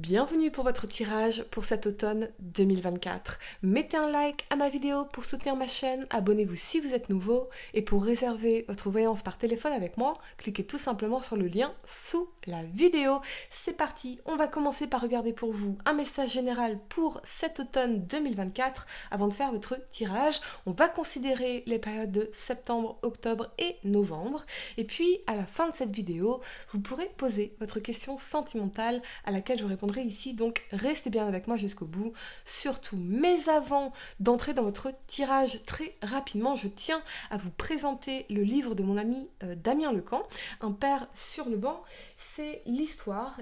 Bienvenue pour votre tirage pour cet automne 2024. Mettez un like à ma vidéo pour soutenir ma chaîne, abonnez-vous si vous êtes nouveau et pour réserver votre voyance par téléphone avec moi, cliquez tout simplement sur le lien sous la vidéo. C'est parti, on va commencer par regarder pour vous un message général pour cet automne 2024. Avant de faire votre tirage, on va considérer les périodes de septembre, octobre et novembre. Et puis à la fin de cette vidéo, vous pourrez poser votre question sentimentale à laquelle je répondrai ici, donc restez bien avec moi jusqu'au bout, surtout. Mais avant d'entrer dans votre tirage très rapidement, je tiens à vous présenter le livre de mon ami Damien Lecamp, Un père sur le banc. C'est l'histoire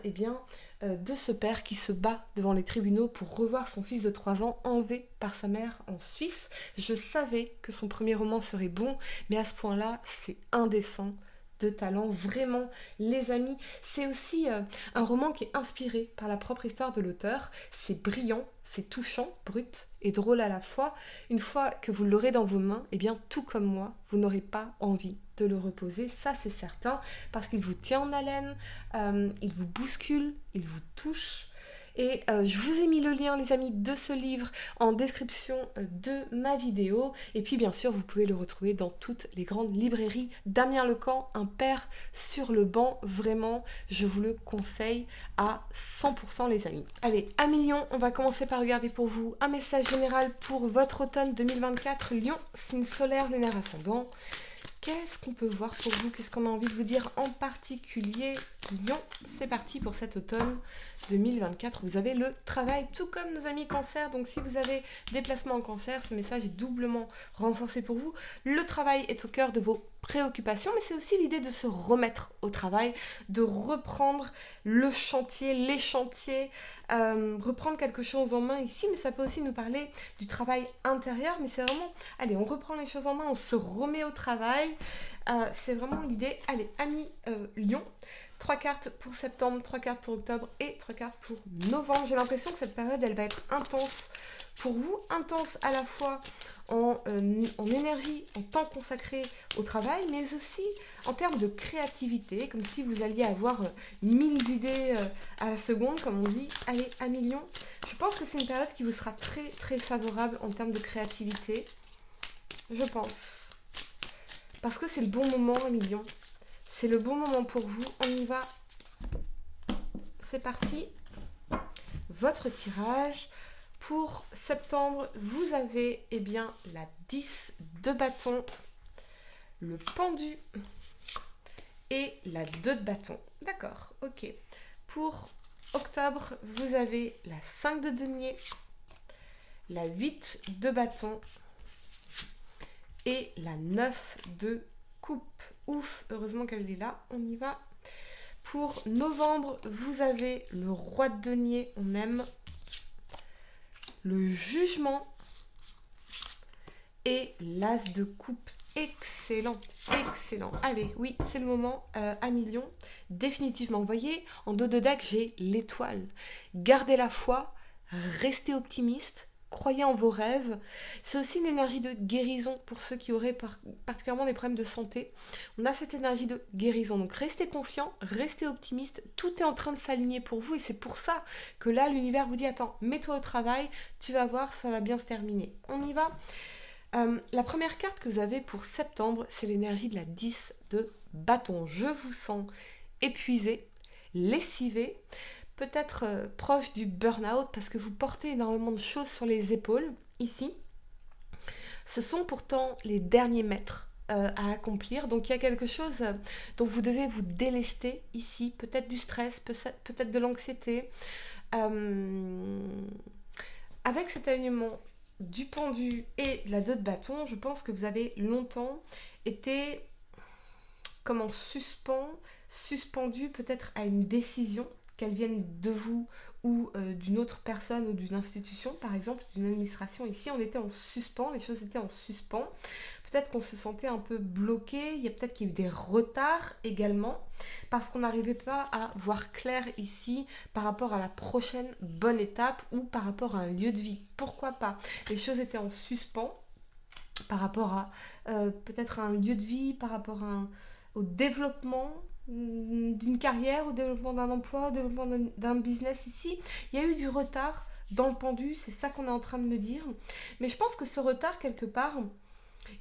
de ce père qui se bat devant les tribunaux pour revoir son fils de 3 ans enlevé par sa mère en Suisse. Je savais que son premier roman serait bon, mais à ce point-là, c'est indécent de talent, vraiment, les amis. C'est aussi un roman qui est inspiré par la propre histoire de l'auteur. C'est brillant, c'est touchant, brut et drôle à la fois. Une fois que vous l'aurez dans vos mains, tout comme moi, vous n'aurez pas envie de le reposer, ça c'est certain, parce qu'il vous tient en haleine, il vous bouscule, il vous touche. Et je vous ai mis le lien, les amis, de ce livre en description de ma vidéo. Et puis, bien sûr, vous pouvez le retrouver dans toutes les grandes librairies. Damien Lecamp, Un père sur le banc. Vraiment, je vous le conseille à 100%, les amis. Allez, à million, on va commencer par regarder pour vous un message général pour votre automne 2024. Lion, signe solaire, lunaire ascendant. Qu'est-ce qu'on peut voir pour vous? Qu'est-ce qu'on a envie de vous dire en particulier? Lion, c'est parti pour cet automne 2024. Vous avez le travail, tout comme nos amis Cancer. Donc si vous avez des placements en Cancer, ce message est doublement renforcé pour vous. Le travail est au cœur de vos préoccupations, mais c'est aussi l'idée de se remettre au travail, de reprendre le chantier, les chantiers, reprendre quelque chose en main ici, mais ça peut aussi nous parler du travail intérieur, mais c'est vraiment, allez, on reprend les choses en main, on se remet au travail, c'est vraiment l'idée. Allez, amis Lion, 3 cartes pour septembre, 3 cartes pour octobre et 3 cartes pour novembre. J'ai l'impression que cette période, elle va être intense pour vous, intense à la fois en énergie, en temps consacré au travail, mais aussi en termes de créativité, comme si vous alliez avoir 1000 idées à la seconde, comme on dit. Allez, à million. Je pense que c'est une période qui vous sera très très favorable en termes de créativité. Je pense. Parce que c'est le bon moment, à million. C'est le bon moment pour vous. On y va. C'est parti. Votre tirage. Pour septembre, vous avez la 10 de bâton, le pendu et la 2 de bâton. D'accord, ok. Pour octobre, vous avez la 5 de denier, la 8 de bâton et la 9 de coupe. Ouf, heureusement qu'elle est là, on y va. Pour novembre, vous avez le roi de denier, on aime, le jugement et l'as de coupe. Excellent, excellent. Allez, oui, c'est le moment à million. Définitivement, vous voyez, en dos de deck, j'ai l'étoile. Gardez la foi, restez optimiste, croyez en vos rêves. C'est aussi une énergie de guérison pour ceux qui auraient particulièrement des problèmes de santé. On a cette énergie de guérison. Donc restez confiants, restez optimistes. Tout est en train de s'aligner pour vous et c'est pour ça que là, l'univers vous dit, attends, mets-toi au travail, tu vas voir, ça va bien se terminer. On y va. La première carte que vous avez pour septembre, c'est l'énergie de la 10 de bâton. Je vous sens épuisé, lessivé, peut-être proche du burn-out parce que vous portez énormément de choses sur les épaules ici. Ce sont pourtant les derniers mètres à accomplir. Donc il y a quelque chose dont vous devez vous délester ici, peut-être du stress, peut-être de l'anxiété. Avec cet alignement du pendu et la 2 de bâton, je pense que vous avez longtemps été comme en suspendu peut-être à une décision, qu'elle vienne de vous ou d'une autre personne ou d'une institution, par exemple, d'une administration. Ici, on était en suspens, les choses étaient en suspens. Peut-être qu'on se sentait un peu bloqué, il y a peut-être qu'il y a eu des retards également, parce qu'on n'arrivait pas à voir clair ici par rapport à la prochaine bonne étape ou par rapport à un lieu de vie. Pourquoi pas? Les choses étaient en suspens par rapport à peut-être un lieu de vie, par rapport au développement d'une carrière, au développement d'un emploi, au développement d'un business ici. Il y a eu du retard dans le pendu, c'est ça qu'on est en train de me dire. Mais je pense que ce retard, quelque part,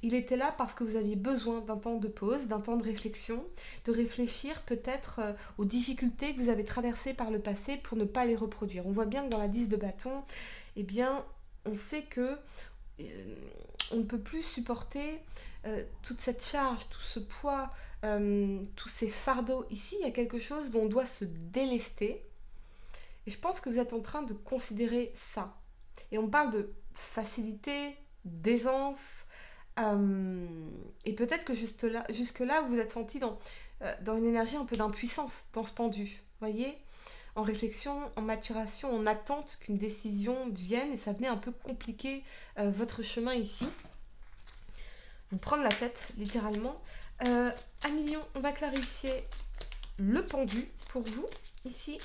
il était là parce que vous aviez besoin d'un temps de pause, d'un temps de réflexion, de réfléchir peut-être aux difficultés que vous avez traversées par le passé pour ne pas les reproduire. On voit bien que dans la 10 de bâton, eh bien, on sait que on ne peut plus supporter toute cette charge, tout ce poids, tous ces fardeaux. Ici, il y a quelque chose dont on doit se délester. Et je pense que vous êtes en train de considérer ça. Et on parle de facilité, d'aisance. Et peut-être que jusque-là, vous vous êtes senti dans une énergie un peu d'impuissance, dans ce pendu. Voyez, en réflexion, en maturation, en attente qu'une décision vienne. Et ça venait un peu compliquer votre chemin ici. Vous prendre la tête, littéralement. Million, on va clarifier le pendu pour vous, ici.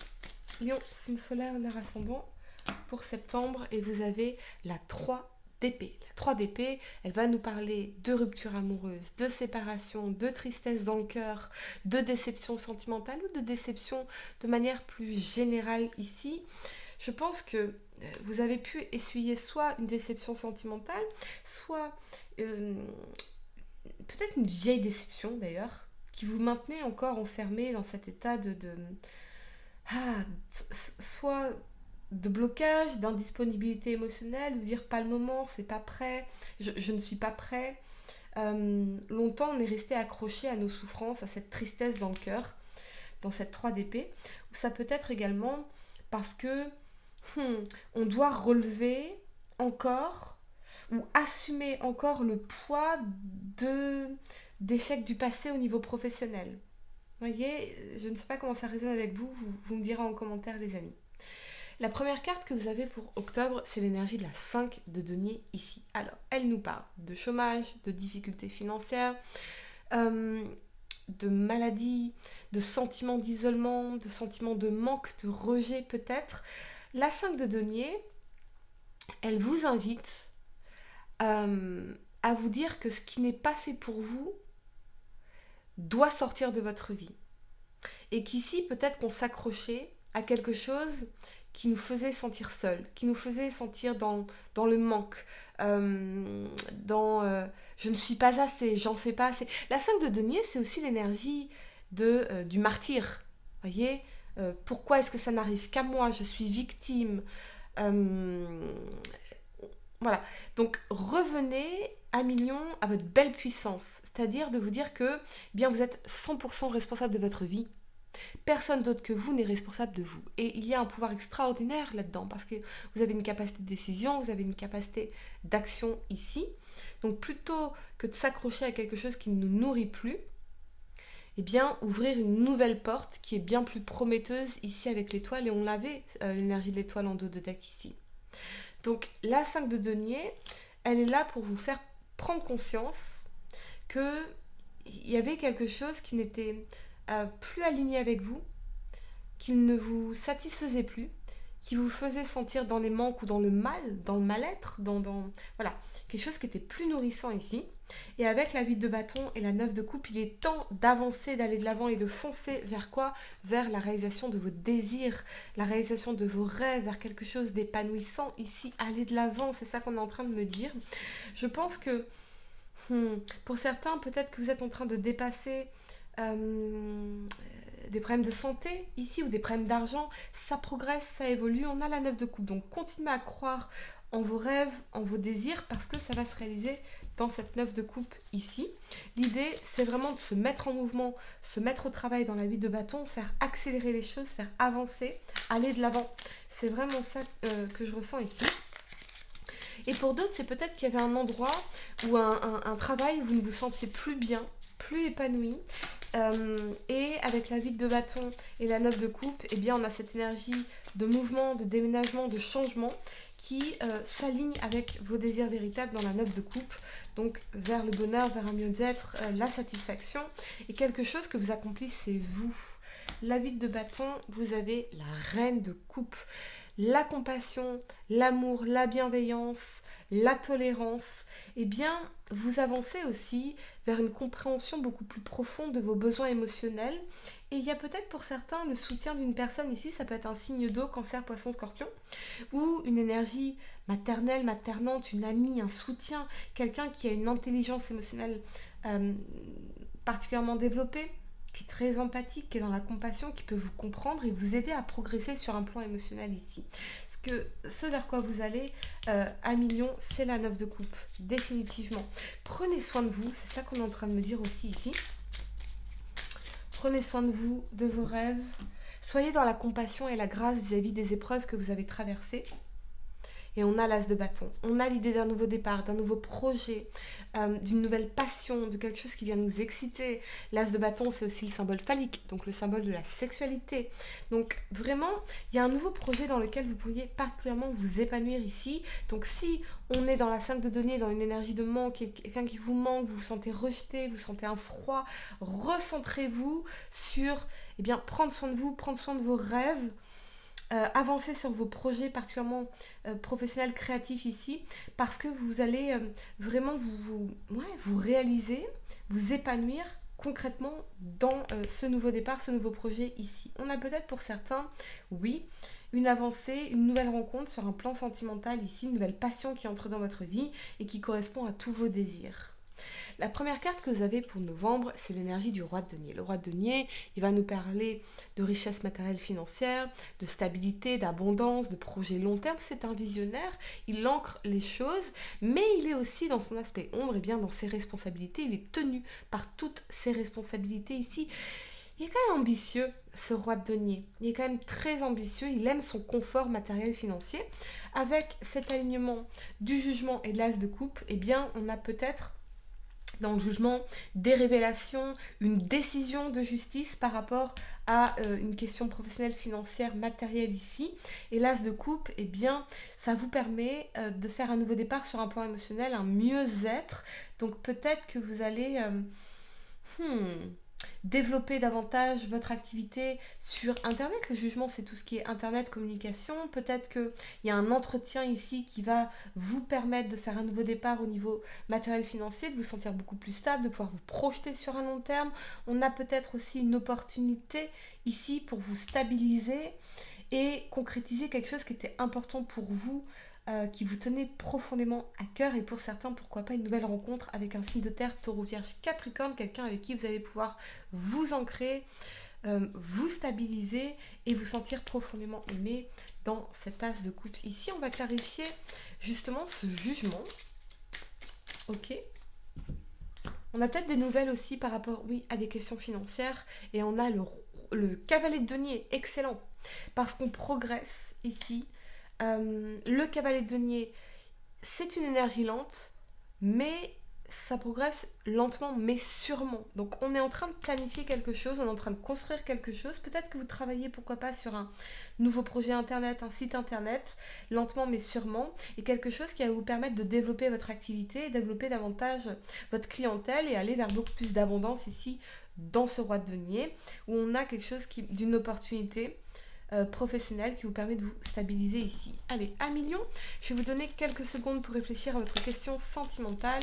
Lion, signe solaire, honneur ascendant, pour septembre. Et vous avez la 3 d'épée. La 3 d'épée, elle va nous parler de rupture amoureuse, de séparation, de tristesse dans le cœur, de déception sentimentale ou de déception de manière plus générale ici. Je pense que vous avez pu essuyer soit une déception sentimentale, soit peut-être une vieille déception d'ailleurs, qui vous maintenait encore enfermé dans cet état ah, soit de blocage, d'indisponibilité émotionnelle, de dire pas le moment, c'est pas prêt, je ne suis pas prêt. Longtemps, on est resté accroché à nos souffrances, à cette tristesse dans le cœur, dans cette 3 d'épée, ou ça peut être également parce que on doit relever encore ou assumer encore le poids d'échecs du passé au niveau professionnel. Vous voyez, je ne sais pas comment ça résonne avec vous, vous me direz en commentaire les amis. La première carte que vous avez pour octobre, c'est l'énergie de la 5 de denier ici. Alors, elle nous parle de chômage, de difficultés financières, de maladie, de sentiments d'isolement, de sentiments de manque, de rejet peut-être. La 5 de denier, elle vous invite à vous dire que ce qui n'est pas fait pour vous doit sortir de votre vie. Et qu'ici, peut-être qu'on s'accrochait à quelque chose qui nous faisait sentir seuls, qui nous faisait sentir dans le manque, je ne suis pas assez, j'en fais pas assez. La 5 de denier, c'est aussi l'énergie du martyr. Voyez, pourquoi est-ce que ça n'arrive qu'à moi? Je suis victime. Voilà. Donc revenez à million à votre belle puissance, c'est-à-dire de vous dire que bien vous êtes 100% responsable de votre vie. Personne d'autre que vous n'est responsable de vous. Et il y a un pouvoir extraordinaire là-dedans parce que vous avez une capacité de décision, vous avez une capacité d'action ici. Donc plutôt que de s'accrocher à quelque chose qui ne nous nourrit plus, eh bien ouvrir une nouvelle porte qui est bien plus prometteuse ici avec l'étoile. Et on l'avait, l'énergie de l'étoile en dos de deck ici. Donc la 5 de denier, elle est là pour vous faire prendre conscience qu'il y avait quelque chose qui n'était plus aligné avec vous, qu'il ne vous satisfaisait plus, qui vous faisait sentir dans les manques ou dans le mal, dans le mal-être, voilà, quelque chose qui était plus nourrissant ici. Et avec la 8 de bâton et la 9 de coupe, il est temps d'avancer, d'aller de l'avant et de foncer vers quoi? Vers la réalisation de vos désirs, la réalisation de vos rêves, vers quelque chose d'épanouissant ici. Aller de l'avant, c'est ça qu'on est en train de me dire. Je pense que pour certains, peut-être que vous êtes en train de dépasser des problèmes de santé ici ou des problèmes d'argent. Ça progresse, ça évolue. On a la 9 de coupe. Donc continuez à croire en vos rêves, en vos désirs, parce que ça va se réaliser dans cette 9 de coupe ici. L'idée, c'est vraiment de se mettre en mouvement, se mettre au travail dans la 8 de bâton, faire accélérer les choses, faire avancer, aller de l'avant. C'est vraiment ça que je ressens ici. Et pour d'autres, c'est peut-être qu'il y avait un endroit ou un travail où vous ne vous sentiez plus bien, plus épanoui. Et avec la 8 de bâton et la 9 de coupe, eh bien, on a cette énergie de mouvement, de déménagement, de changement qui s'aligne avec vos désirs véritables dans la 9 de coupe, donc vers le bonheur, vers un mieux-être, la satisfaction, et quelque chose que vous accomplissez vous. La 8 de bâton, vous avez la reine de coupe. la compassion, l'amour, la bienveillance, la tolérance, eh bien, vous avancez aussi vers une compréhension beaucoup plus profonde de vos besoins émotionnels. Et il y a peut-être pour certains le soutien d'une personne ici, ça peut être un signe d'eau, cancer, poisson, scorpion, ou une énergie maternelle, maternante, une amie, un soutien, quelqu'un qui a une intelligence émotionnelle euh, particulièrement développée, qui est très empathique, qui est dans la compassion, qui peut vous comprendre et vous aider à progresser sur un plan émotionnel ici. Parce que ce vers quoi vous allez à million, c'est la 9 de coupe, définitivement. Prenez soin de vous, c'est ça qu'on est en train de me dire aussi ici. Prenez soin de vous, de vos rêves. Soyez dans la compassion et la grâce vis-à-vis des épreuves que vous avez traversées. Et on a l'as de bâton. On a l'idée d'un nouveau départ, d'un nouveau projet, d'une nouvelle passion, de quelque chose qui vient nous exciter. L'as de bâton, c'est aussi le symbole phallique, donc le symbole de la sexualité. Donc vraiment, il y a un nouveau projet dans lequel vous pourriez particulièrement vous épanouir ici. Donc si on est dans la 5 de denier, dans une énergie de manque, quelqu'un qui vous manque, vous vous sentez rejeté, vous sentez un froid, recentrez-vous sur prendre soin de vous, prendre soin de vos rêves. Avancer sur vos projets particulièrement professionnels, créatifs ici, parce que vous allez vraiment vous réaliser, vous épanouir concrètement dans ce nouveau départ, ce nouveau projet ici. On a peut-être pour certains, oui, une avancée, une nouvelle rencontre sur un plan sentimental ici, une nouvelle passion qui entre dans votre vie et qui correspond à tous vos désirs. La première carte que vous avez pour novembre, c'est l'énergie du roi de denier. Le roi de denier, il va nous parler de richesse matérielle financière, de stabilité, d'abondance, de projets long terme. C'est un visionnaire, il ancre les choses, mais il est aussi dans son aspect ombre, et bien dans ses responsabilités. Il est tenu par toutes ses responsabilités ici. Il est quand même ambitieux, ce roi de denier. Il est quand même très ambitieux, il aime son confort matériel financier. Avec cet alignement du jugement et de l'as de coupe, eh bien, on a peut-être dans le jugement, des révélations, une décision de justice par rapport à une question professionnelle, financière, matérielle ici. Et l'as de coupe, eh bien, ça vous permet de faire un nouveau départ sur un plan émotionnel, un mieux-être. Donc peut-être que vous allez développer davantage votre activité sur Internet. Le jugement, c'est tout ce qui est Internet, communication. Peut-être qu'il y a un entretien ici qui va vous permettre de faire un nouveau départ au niveau matériel financier, de vous sentir beaucoup plus stable, de pouvoir vous projeter sur un long terme. On a peut-être aussi une opportunité ici pour vous stabiliser et concrétiser quelque chose qui était important pour vous, qui vous tenait profondément à cœur, et pour certains, pourquoi pas une nouvelle rencontre avec un signe de terre, taureau, vierge, capricorne, quelqu'un avec qui vous allez pouvoir vous ancrer, vous stabiliser et vous sentir profondément aimé dans cet as de coupe. Ici, on va clarifier justement ce jugement. Ok. On a peut-être des nouvelles aussi par rapport, oui, à des questions financières, et on a le cavalier de denier, excellent, parce qu'on progresse ici. Le cavalier de denier, c'est une énergie lente, mais ça progresse lentement mais sûrement. Donc on est en train de planifier quelque chose, on est en train de construire quelque chose. Peut-être que vous travaillez, pourquoi pas, sur un nouveau projet internet, un site internet, lentement mais sûrement, et quelque chose qui va vous permettre de développer votre activité, développer davantage votre clientèle et aller vers beaucoup plus d'abondance ici dans ce roi de denier, où on a quelque chose d'une opportunité professionnel qui vous permet de vous stabiliser ici. Allez, à million, je vais vous donner quelques secondes pour réfléchir à votre question sentimentale.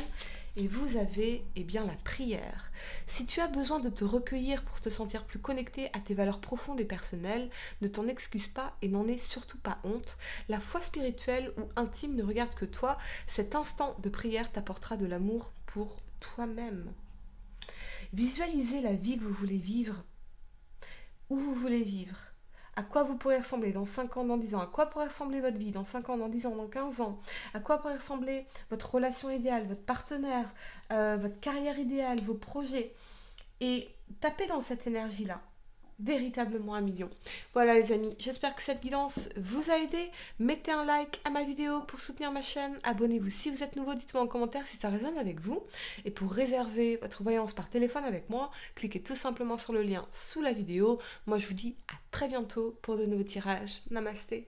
Et vous avez, la prière. Si tu as besoin de te recueillir pour te sentir plus connecté à tes valeurs profondes et personnelles, ne t'en excuse pas et n'en aie surtout pas honte. La foi spirituelle ou intime ne regarde que toi. Cet instant de prière t'apportera de l'amour pour toi-même. Visualisez la vie que vous voulez vivre, où vous voulez vivre. À quoi vous pourrez ressembler dans 5 ans, dans 10 ans? À quoi pourrait ressembler votre vie dans 5 ans, dans 10 ans, dans 15 ans? À quoi pourrait ressembler votre relation idéale, votre partenaire, votre carrière idéale, vos projets? Et tapez dans cette énergie-là, véritablement à million. Voilà les amis, j'espère que cette guidance vous a aidé. Mettez un like à ma vidéo pour soutenir ma chaîne. Abonnez-vous si vous êtes nouveau, dites-moi en commentaire si ça résonne avec vous. Et pour réserver votre voyance par téléphone avec moi, cliquez tout simplement sur le lien sous la vidéo. Moi je vous dis à très bientôt pour de nouveaux tirages. Namasté.